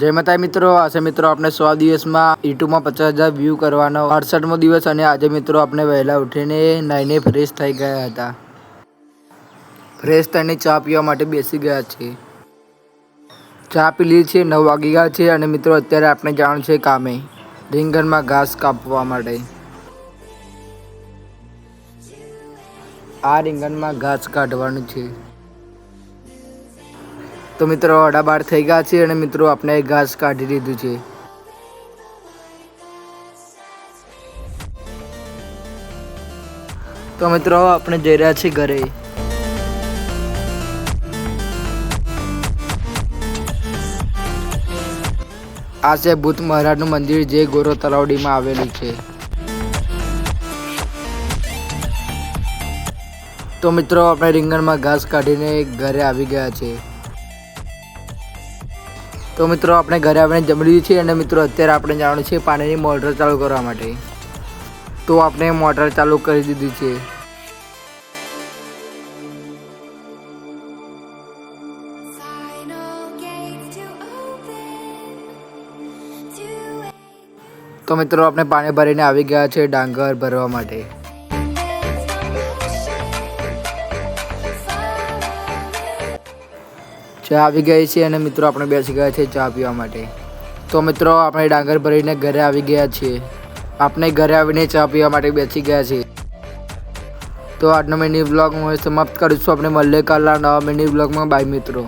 જય માતા મિત્રો, આજે મિત્રો આપણે 100 દિવસમાં યુટ્યુબમાં 50,000 વ્યૂ કરવાનો 68મો દિવસ અને આજે મિત્રો આપણે વહેલા ઉઠીને નાઈને ફ્રેશ થઈ ગયા હતા. ફ્રેશ થઈને ચા પીવા માટે બેસી ગયા છે. ચા પી લીધી છે, 9 વાગી ગયા છે અને મિત્રો અત્યારે આપણે જવાનું છે કામે રીંગણમાં ઘાસ કાપવા માટે. આ રીંગણમાં ઘાસ કાઢવાનું છે. તો મિત્રો 12:30 થઈ ગયા છે અને મિત્રો આપણે ઘાસ કાઢી લીધું છે. તો મિત્રો આપણે જઈ રહ્યા છીએ ઘરે. આ છે ભૂત મહારાજનું મંદિર જે ગોરો તલાવડીમાં આવેલું છે. તો મિત્રો આપણે રીંગણમાં ઘાસ કાઢીને ઘરે આવી ગયા છે. તો મિત્રો આપણે ઘરે આવીને જમી લીધું છે અને મિત્રો અત્યારે આપણે જવાનું છે પાણીની મોટર ચાલુ કરવા માટે. તો આપણે મોટર ચાલુ કરી દીધી છે. તો મિત્રો આપણે પાણી ભરીને આવી ગયા છે ડાંગર ભરવા માટે. ચા આવી ગઈ છે અને મિત્રો આપણે બેસી ગયા છે ચા પીવા માટે. તો મિત્રો આપણે ડાંગર ભરીને ઘરે આવી ગયા છીએ. આપણે ઘરે આવીને ચા પીવા માટે બેસી ગયા છીએ. તો આજનો મિની વ્લોગ હું સમાપ્ત કરું છું. આપણે મળીએ કાલના નવા મિની વ્લોગમાં. બાય મિત્રો.